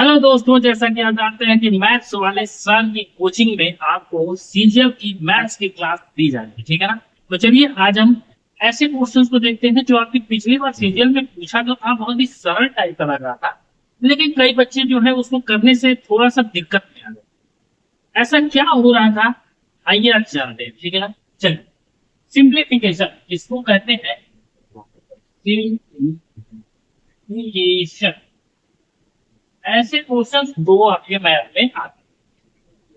Hello दोस्तों, जैसा कि आप जानते हैं कि मैथ्स वाले सर की कोचिंग में आपको सीजीएल की मैथ्स की क्लास दी जाएगी। ठीक है ना। तो चलिए आज हम ऐसे क्वेश्चंस को देखते हैं जो आपकी पिछली बार सीजीएल में पूछा तो था, बहुत ही सरल टाइप का लग रहा था, लेकिन कई बच्चे जो है उसको करने से थोड़ा सा दिक्कत में आ गए। ऐसा क्या हो रहा था, आइए आज जानते हैं। ठीक है ना। चलिए, सिंप्लीफिकेशन इसको कहते हैं। सिंप्लीफिकेशन ऐसे क्वेश्चंस दो आपके मैथ में आते हैं।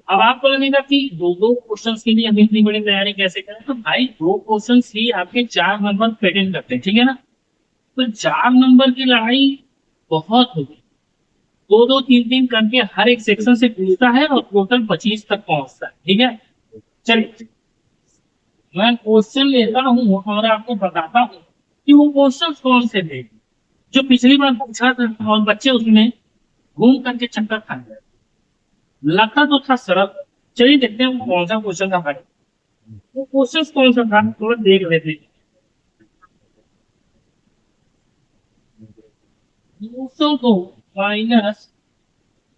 अब आपको लगेगा कि दो दो क्वेश्चंस के लिए हम इतनी बड़ी तैयारी कैसे करें, तो भाई दो क्वेश्चंस ही आपके 4 नंबर प्रेजेंट करते हैं। ठीक है ना। तो 4 नंबर की लड़ाई बहुत होगी। दो दो तीन तीन करके हर एक सेक्शन से पूछता है और टोटल 25 तक पहुंचता है। ठीक है। चलिए, मैं क्वेश्चन लेता हूँ और आपको बताता हूँ कि वो क्वेश्चन कौन से थे जो पिछली बार पूछा था और बच्चे उसमें घूम करके चक्कर खा गए। लगता तो था सरल। चलिए देखते हैं वो कौन सा क्वेश्चन था भाई। वो क्वेश्चन कौन सा था थोड़ा देख लेते हैं। 202 माइनस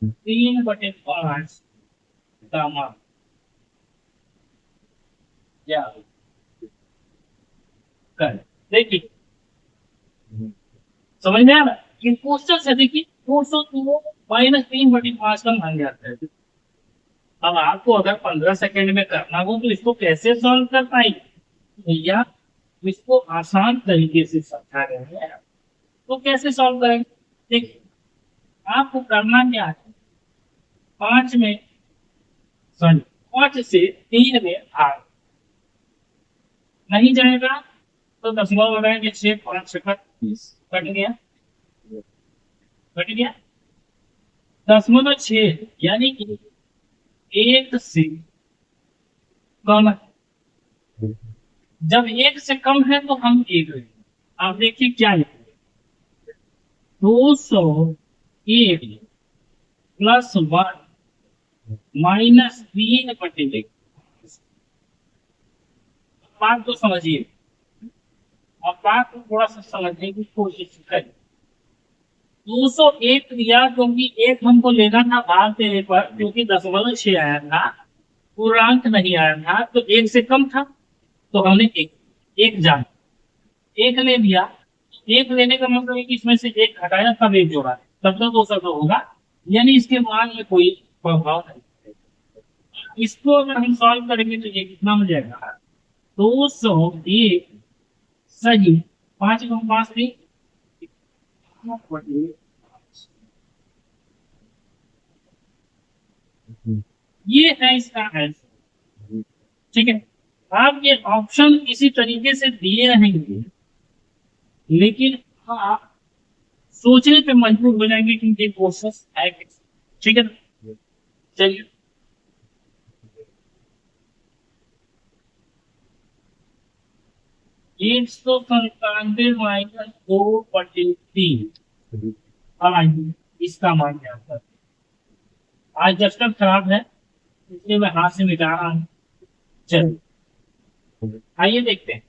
3/5 का मान क्या कर। देखिए, समझ में आ रहा है। ये क्वेश्चन से देखिए, 202 -3/5 का मान जाता है। अब आपको अगर 15 सेकंड में करना हो तो इसको कैसे सॉल्व कर पाएंगे भैया। इसको आसान तरीके से समझा रहे हैं, तो कैसे सॉल्व करेंगे। देखिए, आपको करना क्या है। 5 में, सॉरी, 5 से 3 में भाग नहीं जाएगा तो दशमलव लगाएंगे। 6 5 कट गया, कट गया। 0.6 यानी कि 1 से कम है। जब 1 से कम है तो हम 1 लेंगे। आप देखिए क्या लिखेंगे। 201 +1 -3/। बात तो समझिए, और बात को थोड़ा सा समझने की कोशिश करें। 201 दिया क्योंकि एक हमको लेना था भाग देने पर, क्योंकि 0.6 आया था, पूर्णांक नहीं आया था, तो 1 से कम था। तो हमने एक एक जान एक ले लिया। एक लेने का मतलब है कि इसमें से एक घटाया तब एक जोड़ा, तब तो 200 होगा। यानी इसके मान में कोई प्रभाव नहीं। इसको अगर हम सॉल्व करेंगे तो ये कितना हो जाएगा। 201 सही 5 × 5 भी। ये है इसका आंसर। ठीक है। आप ये ऑप्शन इसी तरीके से दिए रहेंगे, लेकिन आप सोचने पे मजबूर हो जाएंगे कि ये प्रोसेस है कैसे। ठीक है ना? चलिए, 197 -2/3। अब आइए इसका मान क्या होता है। आज जस्टर खराब है, इसलिए मैं हाथ से मिटा रहा हूँ। चलिए, आइए देखते हैं।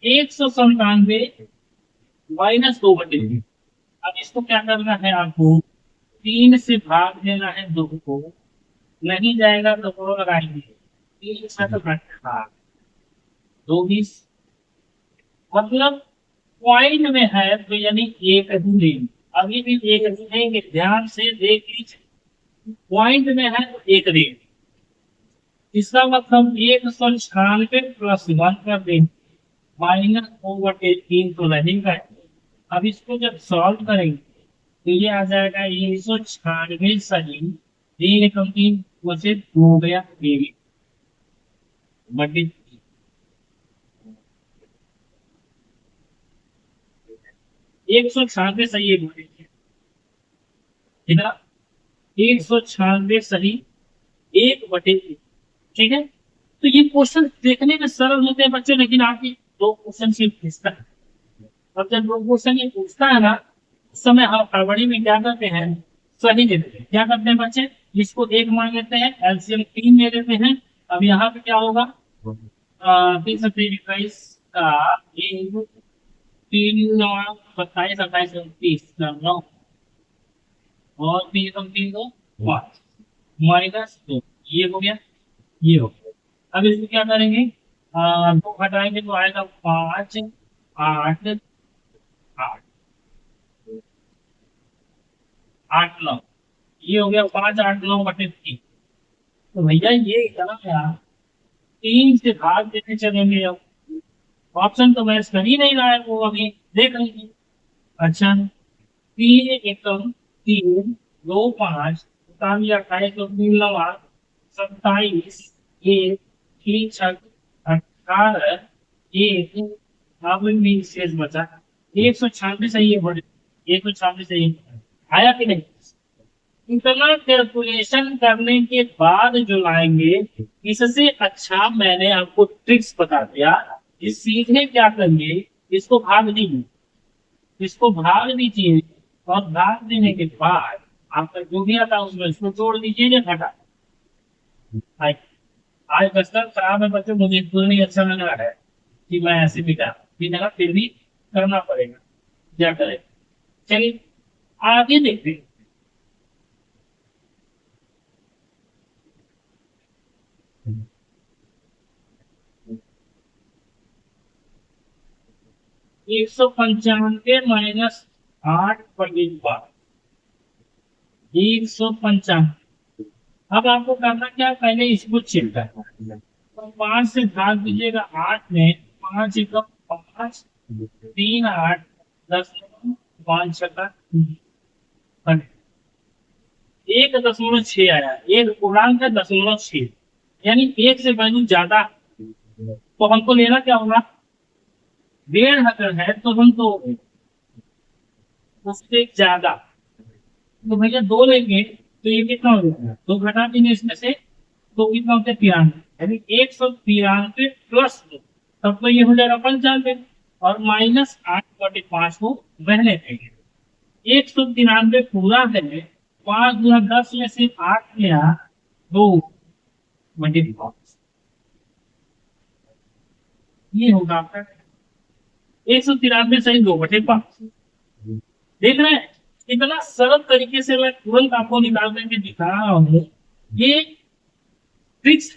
197 -2/3। अब इसको क्या करना है आपको। 3 से भाग देना है 2 को। नहीं जाएगा तो करो लगाएंगे। 3 7 2 20। मतलब पॉइंट में है तो यानी एक ही लेंगे। अभी भी एक ही लेंगे, ध्यान से देख लीजिए। पॉइंट में है तो एक लेंगे। इसका मतलब 196 +1 कर देंगे। -2/3 तो रहेगा। अब इसको जब सॉल्व करेंगे तो ये आ जाएगा 196 सही। 3 × 3 वैसे 2 गया, बटे 196 सही एक बटे। ठीक है। 196 सही 1/3। ठीक है। तो ये क्वेश्चन देखने में सरल होते हैं बच्चों, लेकिन आपके दो क्वेश्चन से पूछता है। अब जब दो क्वेश्चन ये पूछता है ना, उस समय हम हड़बड़ी में क्या करते हैं, सही दे देते हैं। क्या करते हैं बच्चे, इसको एक मान लेते हैं, एलसीएम 3 ले लेते हैं। अब यहाँ पे क्या होगा, 3 से 3 21 का 3 9 27 28 29 9 और 3 5 -2, ये हो गया, ये हो गया। अब इसको क्या करेंगे, 2 घटाएंगे तो आएगा 5 8 8 8 9, ये हो गया 5 8 9 बटे 3। तो भैया ये इतना यार, 3 से भाग देते चलेंगे अब। ऑप्शन तो मैच कर ही नहीं रहा है वो, अभी देख लीजिए। अच्छा, 3 एकम 3 2 5 सतावी 28 तो 3 9 27, एक 3 6 18, एक, अब भी शेष बचा 196 सही है बड़े, 196 सही है। आया कि नहीं? इतना कैलकुलेशन करने के बाद जो लाएंगे, इससे अच्छा मैंने आपको ट्रिक्स बता दिया। इस सीधे क्या करिए, इसको भाग दीजिए, इसको भाग दीजिए, और भाग देने के बाद आपका जो भी आता है उसमें इसको जोड़ दीजिए या घटा। आज आज दस्तर खराब है बच्चों, मुझे बिल्कुल नहीं अच्छा लग रहा है कि मैं ऐसे भी कर फिर भी करना पड़ेगा, क्या करें। चलिए आगे देखते हैं। 195 -8 / 195। अब आपको करना क्या है, पहले इसको चेक करना है। तो 5 से भाग दीजिएगा 8 में, 5 एकम 5 3 8 10 5 छक्का 1.6 आया, एक पूर्णांक है 0.6, यानी एक से वैल्यू ज्यादा। तो हमको लेना क्या होगा, 1.5 अगर है तो हम तो उससे ज्यादा, तो भैया 2 लेंगे तो ये कितना हो जाएगा, 2 घटा देंगे इसमें से, तो कितना होता है 93, यानी 193 प्लस 2, तब तो ये हो जाएगा 95, और -8/5 को बहने देंगे। 193 पूरा है, 5 गुना 10 में से 8 गया, 2/5, ये होगा आपका 193 सही 2/5। देख रहे हैं, इतना सरल तरीके से मैं तुरंत आपको निकाल करके दिखा रहा हूँ। ये ट्रिक्स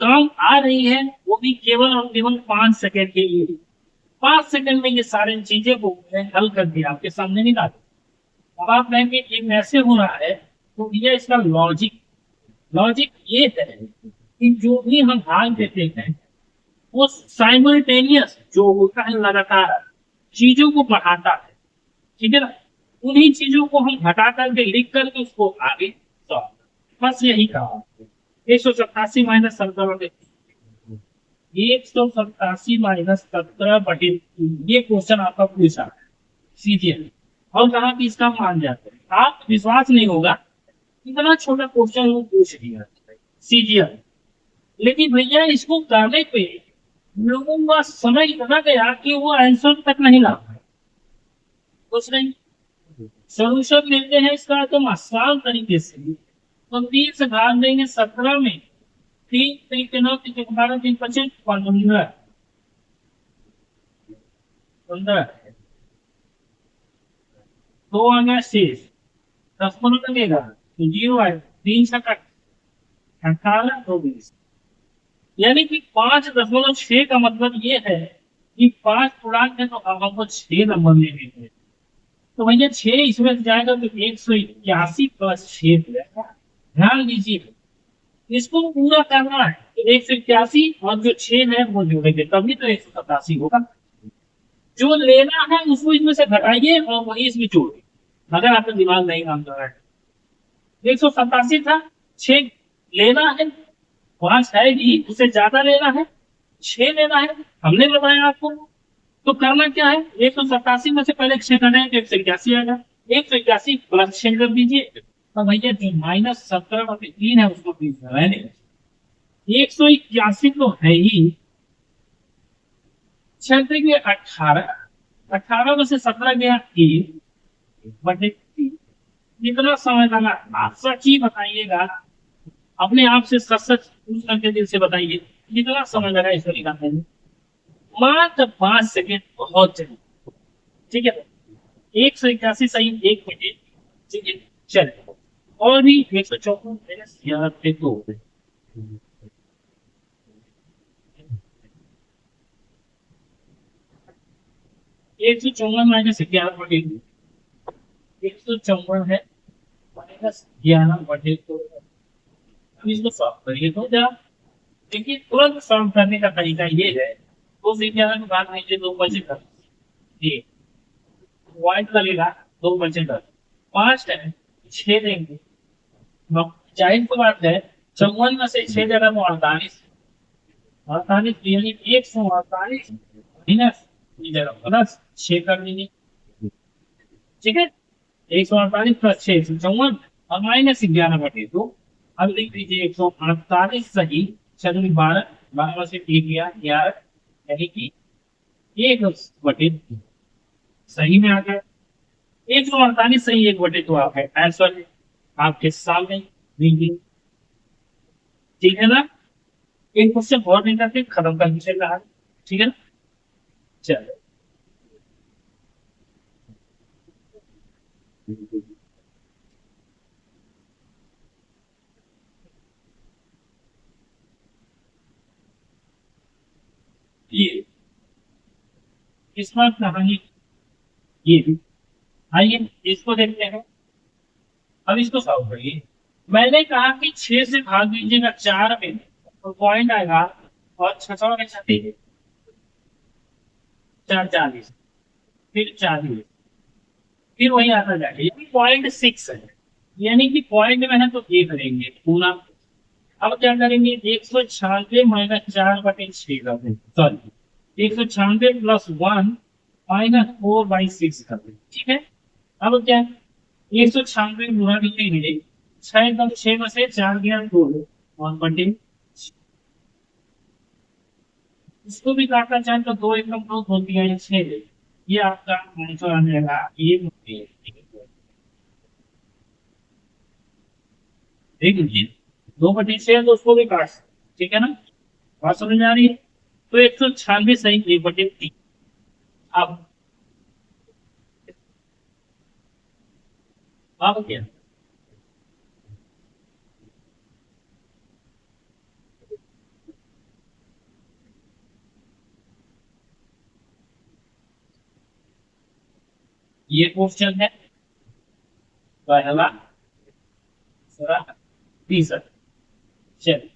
काम आ रही है, वो भी केवल और केवल 5 सेकंड के लिए। 5 सेकंड में ये सारी चीजें को मैं हल कर दिया, आपके सामने निकाल। अब आप कहेंगे ये कैसे हो रहा है, तो ये इसका लॉजिक लॉजिक ये है कि जो भी हम भाग देते हैं वो साइमल्टेनियस जो होता है, लगातार चीजों को बढ़ाता है, ठीक है ना। उन्हीं चीजों को हम हटा करके लिख करके उसको आगे सॉल्व, बस यही कहा। 187 - 17 187 -17 ये क्वेश्चन आपका पूछा है सीधे, और कहा कि इसका मान जाते हैं। आप विश्वास नहीं होगा, इतना छोटा क्वेश्चन वो पूछ दिया सीजीएल, लेकिन भैया इसको करने पे लोगों का समय इतना गया कि वो आंसर तक नहीं ला पाए। कुछ नहीं, सोल्यूशन लेते हैं इसका तो आसान तरीके से। तो 3 से भाग देंगे 17 में, 3 3 के 9 3 के 12 3 25 15 15, 2 आ गया शेष, 10 लगेगा तो 0 आएगा, 3 से 18 24, यानी कि 5.6 का मतलब ये है कि 5 पूर्णांक है तो अब हमको 6 नंबर लेने हैं। तो भैया 6 इसमें से जाएगा तो 181 + 6 हो जाएगा। ध्यान दीजिए, इसको पूरा करना है तो 181 और जो 6 है वो जोड़ेंगे, तभी तो 187 होगा। जो लेना है उसको इसमें से घटाइए और वही इसमें जोड़िए, अगर आपका दिमाग नहीं काम कर रहा है। 187 था, 6 लेना है, 5 है ही, उससे ज्यादा लेना है, 6 लेना है, हमने बताया आपको। तो करना क्या है, 187 में से पहले 6 करना है तो 181 आएगा, 181 + 6 कर दीजिए, तो भैया जो -17/3 है उसको प्लीज रहने, 181 तो है ही, 6 18, 18 में से 17 गया 1/3। कितना समय लगा, आप सच ही बताइएगा, अपने आप से सच सच पूछ करके दिल से बताइए कितना समय लगा इसको निकालने में। मात्र 5 सेकेंड बहुत चाहिए, ठीक है। 181 सही 1 मिनट, ठीक है, चलिए। और भी 154 माइनस 11/2, 154 माइनस 11/2, 154 है माइनस 11/2। अब इसको सॉल्व करिए तो जरा। देखिए, तुरंत सॉल्व करने का तरीका ये है, तो विज्ञान में बात नीचे 2% कर, ये पॉइंट लगेगा 2% कर, 5 है, 6 देंगे। जाहिर सी बात है, 54 में से 6 जगह तो 48, 48 यानी 148 माइनस जगह प्लस 6 कर दीजिए। ठीक है, 148 + 6 154 और माइनस 11/2। अब लिख दीजिए 148 सही, चलिए 12, 12 में से 1 गया 11, यानी कि 1/2 सही में आ गया। 148 सही 1/2 आ गया, आंसर आपके सामने दीजिए। ठीक है ना, एक क्वेश्चन और नहीं करते, खत्म कर दीजिए रहा। ठीक है ना, चलो। ये इस बार कहानी ये भी, आइए इसको देखते हैं। अब इसको सॉल्व करिए। मैंने कहा कि 6 से भाग दीजिएगा 4 में, तो पॉइंट आएगा, और 6 के साथ 4 40, फिर 40, फिर वही आता जाएगा, ये 0.6 है, यानी कि पॉइंट में है तो ये करेंगे पूरा। अब क्या करेंगे, 196 माइनस 4/6 कर देंगे, सॉरी 196 +1 -4/6 कर देंगे। ठीक है, अब क्या, 196 गुणा लिखेंगे, 6 में से 4 गया 2, और बटे, इसको भी काटना चाहें तो 2 एकम 2 होती है 6, ये आपका आंसर आ जाएगा। ये देख लीजिए, 2/6 है तो उसको भी काट सकते, ठीक है ना, बात समझ में आ रही है। तो 196 सही 1/3। अब क्या, ये क्वेश्चन है पहला, दूसरा, तीसरा। चलिए,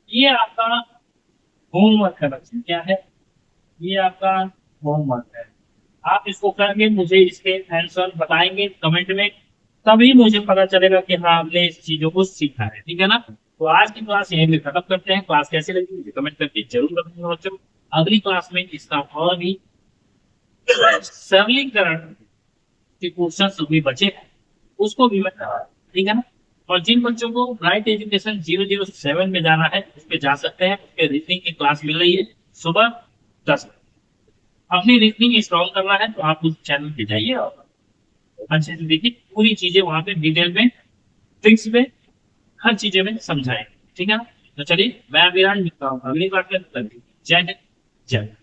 ये आपका होमवर्क है बच्चे, क्या है, ये आपका होमवर्क है। आप इसको करके मुझे इसके आंसर बताएंगे कमेंट में, तभी मुझे पता चलेगा कि हाँ हमने इस चीजों को सीखा है। ठीक है ना, तो आज की क्लास यहीं पे खत्म करते हैं। क्लास कैसी लगी मुझे कमेंट करके जरूर बताइए बच्चों। अगली क्लास में इसका और भी सरलीकरण के क्वेश्चन भी बचे हैं, उसको भी मैं करा, ठीक है ना। और जिन बच्चों को राइट एजुकेशन 007 में जाना है, उस पे जा सकते हैं, उसके रीजनिंग की क्लास मिल रही है सुबह 10 बजे। अपनी रीजनिंग स्ट्रॉन्ग करना है तो आप उस चैनल पे जाइए और अच्छे से देखिए, पूरी चीजें वहां पे डिटेल में, ट्रिक्स में, हर चीजें में समझाएंगे। ठीक है ना, तो चलिए मैं अभिराज मिलता हूँ अगली बार में। जय हिंद, जय भारत।